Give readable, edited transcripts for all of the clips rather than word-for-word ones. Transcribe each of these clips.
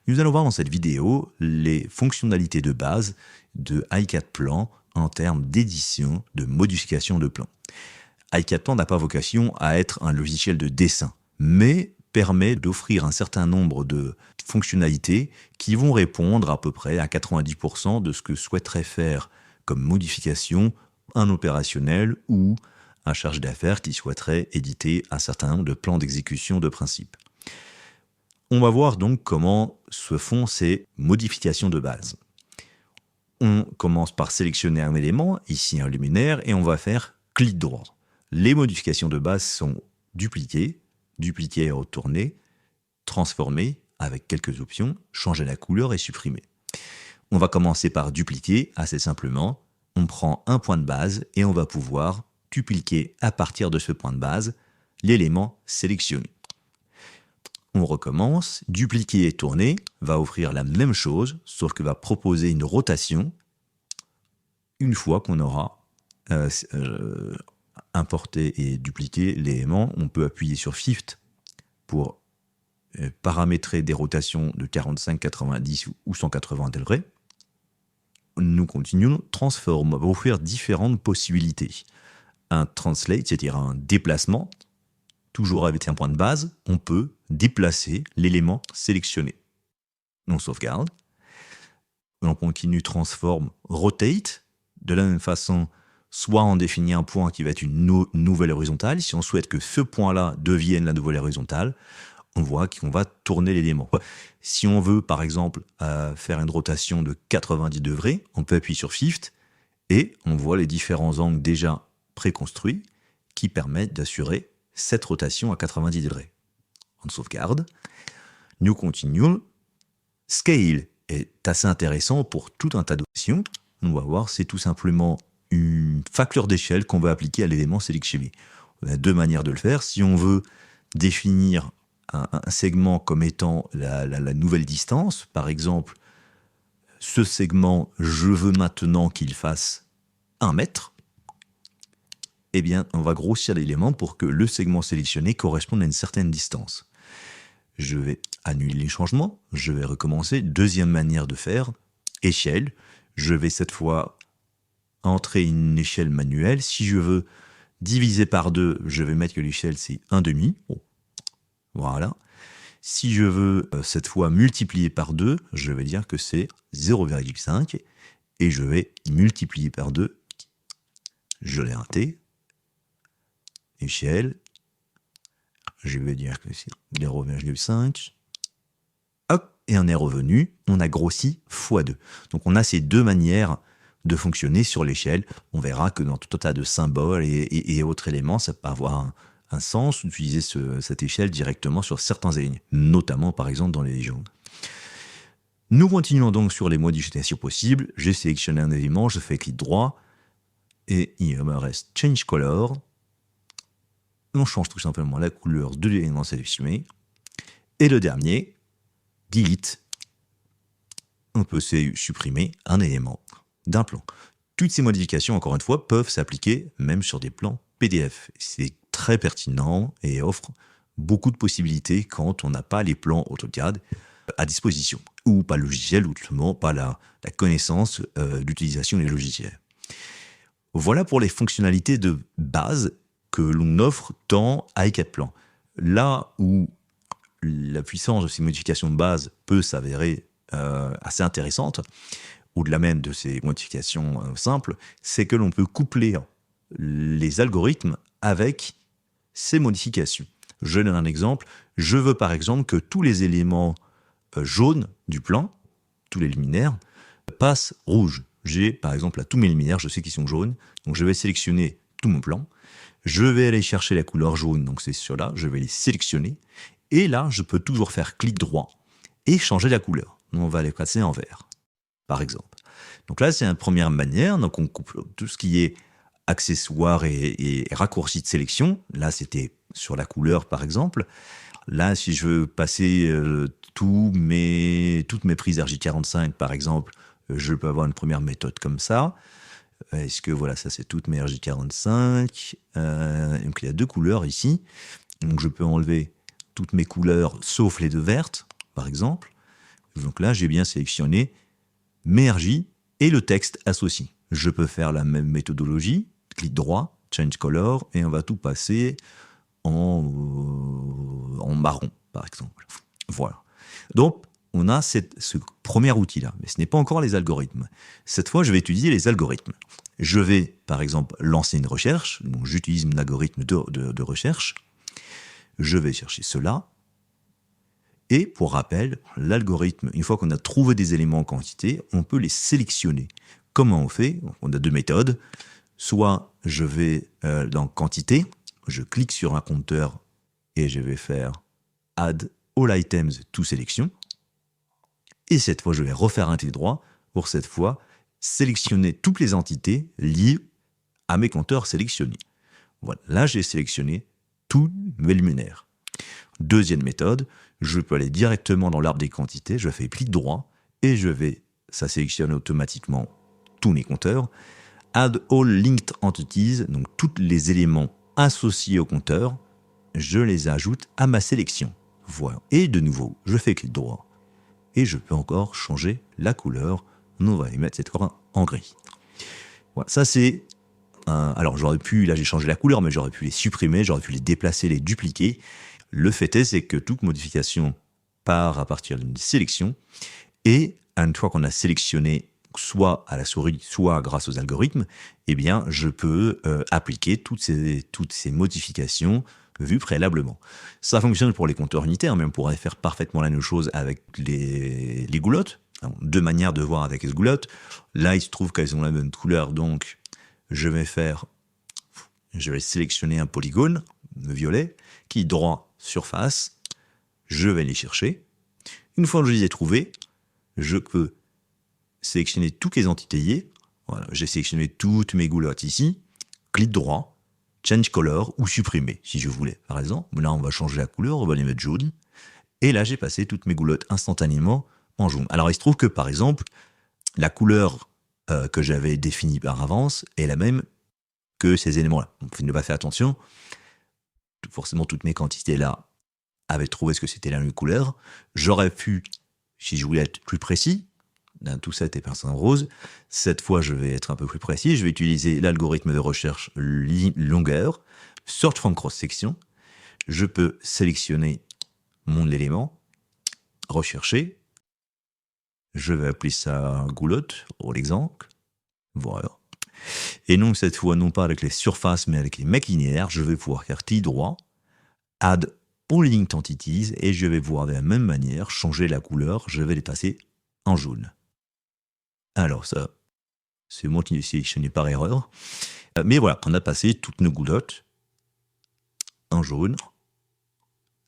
Nous allons voir dans cette vidéo les fonctionnalités de base de iCAD-Plan en termes d'édition, de modification de plan. iCAD-Plan n'a pas vocation à être un logiciel de dessin, mais permet d'offrir un certain nombre de fonctionnalités qui vont répondre à peu près à 90% de ce que souhaiterait faire comme modification un opérationnel ou un chargé d'affaires qui souhaiterait éditer un certain nombre de plans d'exécution de principe. On va voir donc comment se font ces modifications de base. On commence par sélectionner un élément, ici un luminaire, et on va faire clic droit. Les modifications de base sont dupliquer et retourner, transformer avec quelques options, changer la couleur et supprimer. On va commencer par dupliquer, assez simplement. On prend un point de base et on va pouvoir dupliquer à partir de ce point de base l'élément sélectionné. On recommence, dupliquer et tourner va offrir la même chose, sauf que va proposer une rotation une fois qu'on aura importé et dupliqué l'élément. On peut appuyer sur Shift pour paramétrer des rotations de 45, 90 ou 180 degrés. Nous continuons, transform va offrir différentes possibilités. Un translate, c'est-à-dire un déplacement, toujours avec un point de base, on peut déplacer l'élément sélectionné. On sauvegarde. On continue, transform, rotate. De la même façon, soit on définit un point qui va être une nouvelle horizontale. Si on souhaite que ce point-là devienne la nouvelle horizontale, on voit qu'on va tourner l'élément. Si on veut, par exemple, faire une rotation de 90 degrés, on peut appuyer sur Shift et on voit les différents angles déjà préconstruits qui permettent d'assurer cette rotation à 90 degrés. On sauvegarde. Nous continuons. Scale est assez intéressant pour tout un tas d'options. On va voir, c'est tout simplement une facteur d'échelle qu'on va appliquer à l'élément sélectionné. On a deux manières de le faire. Si on veut définir un segment comme étant la nouvelle distance, par exemple, ce segment, je veux maintenant qu'il fasse 1 mètre, eh bien, on va grossir l'élément pour que le segment sélectionné corresponde à une certaine distance. Je vais annuler les changements, je vais recommencer. Deuxième manière de faire, échelle. Je vais cette fois entrer une échelle manuelle. Si je veux diviser par 2, je vais mettre que l'échelle c'est 1/2. Oh. Voilà. Si je veux cette fois multiplier par 2, je vais dire que c'est 0,5 et je vais multiplier par 2. Je l'ai raté. Échelle. Je vais dire que c'est 0,5. Hop, et on est revenu. On a grossi x2. Donc on a ces deux manières de fonctionner sur l'échelle. On verra que dans tout un tas de symboles et autres éléments, ça peut avoir un sens d'utiliser cette échelle directement sur certains lignes, notamment par exemple dans les légions. Nous continuons donc sur les modifications possibles. J'ai sélectionné un élément, je fais clic droit et il me reste Change Color. On change tout simplement la couleur de l'élément sélectionné. Et le dernier, Delete. On peut supprimer un élément d'un plan. Toutes ces modifications, encore une fois, peuvent s'appliquer même sur des plans PDF. C'est très pertinent et offre beaucoup de possibilités quand on n'a pas les plans AutoCAD à disposition, ou pas le logiciel, ou tout simplement pas la connaissance d'utilisation des logiciels. Voilà pour les fonctionnalités de base que l'on offre dans iCAD-Plan. Là où la puissance de ces modifications de base peut s'avérer assez intéressante, au-delà même de ces modifications simples, c'est que l'on peut coupler les algorithmes avec ces modifications. Je donne un exemple. Je veux par exemple que tous les éléments jaunes du plan, tous les luminaires, passent rouge. J'ai par exemple là tous mes luminaires, je sais qu'ils sont jaunes, donc je vais sélectionner tout mon plan. Je vais aller chercher la couleur jaune, donc c'est ceux-là, je vais les sélectionner. Et là, je peux toujours faire clic droit et changer la couleur. On va les passer en vert, par exemple. Donc là, c'est une première manière. Donc on coupe tout ce qui est accessoires et raccourcis de sélection. Là, c'était sur la couleur, par exemple. Là, si je veux passer toutes mes prises RJ45, par exemple, je peux avoir une première méthode comme ça. Est-ce que, voilà, ça, c'est toutes mes RJ45. Donc, il y a deux couleurs ici. Donc, je peux enlever toutes mes couleurs, sauf les deux vertes, par exemple. Donc là, j'ai bien sélectionné Mergy et le texte associé. Je peux faire la même méthodologie, clic droit, Change Color, et on va tout passer en marron, par exemple. Voilà. Donc, on a ce premier outil-là, mais ce n'est pas encore les algorithmes. Cette fois, je vais étudier les algorithmes. Je vais, par exemple, lancer une recherche. Donc, j'utilise mon algorithme de recherche. Je vais chercher cela. Et pour rappel, l'algorithme, une fois qu'on a trouvé des éléments en quantité, on peut les sélectionner. Comment on fait? On a deux méthodes. Soit je vais dans quantité, je clique sur un compteur et je vais faire Add All Items to Selection. Et cette fois, je vais refaire un clic droit pour cette fois sélectionner toutes les entités liées à mes compteurs sélectionnés. Voilà, là j'ai sélectionné tous mes luminaires. Deuxième méthode, je peux aller directement dans l'arbre des quantités, je fais clic droit et ça sélectionne automatiquement tous mes compteurs. Add all linked entities, donc tous les éléments associés au compteur, je les ajoute à ma sélection. Voilà. Et de nouveau, je fais clic droit et je peux encore changer la couleur. On va les mettre cette fois en gris. Voilà, ça c'est alors j'aurais pu, là j'ai changé la couleur, mais j'aurais pu les supprimer, j'aurais pu les déplacer, les dupliquer. Le fait est, c'est que toute modification part à partir d'une sélection, et une fois qu'on a sélectionné, soit à la souris, soit grâce aux algorithmes, eh bien je peux appliquer toutes ces modifications vues préalablement. Ça fonctionne pour les compteurs unitaires, mais on pourrait faire parfaitement la même chose avec les goulottes. Alors, deux manières de voir avec les goulottes. Là, il se trouve qu'elles ont la même couleur, donc je vais sélectionner un polygone, le violet, qui est droit surface. Je vais les chercher. Une fois que je les ai trouvés, je peux sélectionner toutes les entités liées. Voilà, j'ai sélectionné toutes mes goulottes ici. Clic droit, Change Color ou supprimer, si je voulais. Par exemple, là, on va changer la couleur, on va les mettre jaune. Et là, j'ai passé toutes mes goulottes instantanément en jaune. Alors, il se trouve que, par exemple, la couleur que j'avais définie par avance est la même que ces éléments-là. Donc, il ne faut pas faire attention. Forcément, toutes mes quantités-là avaient trouvé ce que c'était la même couleur. J'aurais pu, si je voulais être plus précis, tout ça était pinceau en rose. Cette fois, je vais être un peu plus précis. Je vais utiliser l'algorithme de recherche longueur, Search from cross-section. Je peux sélectionner mon élément, rechercher. Je vais appeler ça goulotte, pour l'exemple. Voilà. Et donc, cette fois, non pas avec les surfaces, mais avec les mecs linéaires, je vais pouvoir faire clic droit, Add All Linked Entities, et je vais pouvoir de la même manière changer la couleur. Je vais les passer en jaune. Alors, ça, c'est moi qui l'ai sélectionné par erreur. Mais voilà, on a passé toutes nos goulottes en jaune,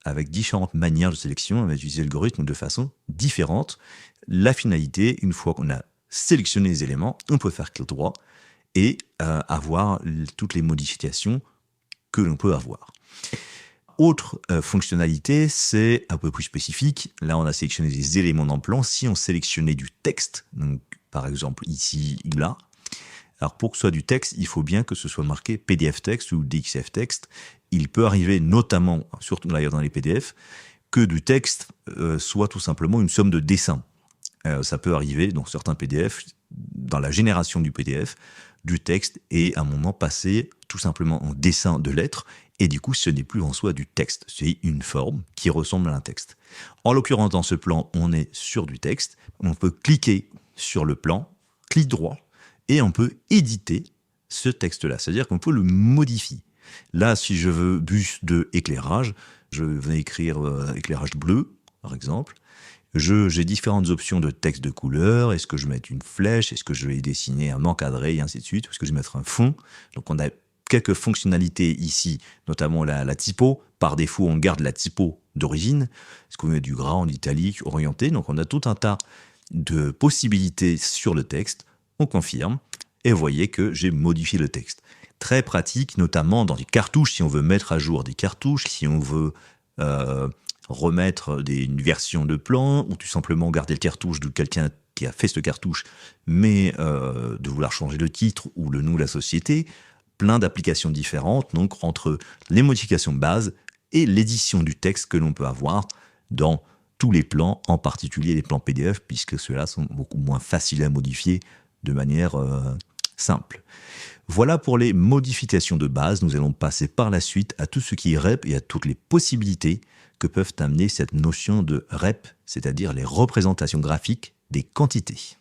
avec différentes manières de sélection. On va utiliser l'algorithme de façon différente. La finalité, une fois qu'on a sélectionné les éléments, on peut faire clic droit et avoir toutes les modifications que l'on peut avoir. Autre fonctionnalité, c'est un peu plus spécifique. Là, on a sélectionné des éléments dans le plan. Si on sélectionnait du texte, donc par exemple ici, là, alors pour que ce soit du texte, il faut bien que ce soit marqué PDF texte ou DXF texte. Il peut arriver notamment, surtout d'ailleurs dans les PDF, que du texte soit tout simplement une somme de dessins. Ça peut arriver dans certains PDF, dans la génération du PDF, du texte est à un moment passé tout simplement en dessin de lettres, et du coup ce n'est plus en soi du texte, c'est une forme qui ressemble à un texte. En l'occurrence dans ce plan, on est sur du texte, on peut cliquer sur le plan, clic droit, et on peut éditer ce texte-là, c'est-à-dire qu'on peut le modifier. Là, si je veux bus de éclairage, je vais écrire éclairage bleu, par exemple. J'ai différentes options de texte de couleur. Est-ce que je vais mettre une flèche? Est-ce que je vais dessiner un encadré et ainsi de suite? Est-ce que je vais mettre un fond? Donc on a quelques fonctionnalités ici, notamment la typo. Par défaut, on garde la typo d'origine. Est-ce qu'on met du gras en italique, orienté? Donc on a tout un tas de possibilités sur le texte. On confirme et vous voyez que j'ai modifié le texte. Très pratique, notamment dans les cartouches, si on veut mettre à jour des cartouches, si on veut remettre une version de plan, ou tout simplement garder le cartouche de quelqu'un qui a fait ce cartouche, mais de vouloir changer le titre ou le nom de la société. Plein d'applications différentes, donc entre les modifications de base et l'édition du texte que l'on peut avoir dans tous les plans, en particulier les plans PDF, puisque ceux-là sont beaucoup moins faciles à modifier de manière simple. Voilà pour les modifications de base. Nous allons passer par la suite à tout ce qui est rep et à toutes les possibilités que peuvent amener cette notion de rep, c'est-à-dire les représentations graphiques des quantités.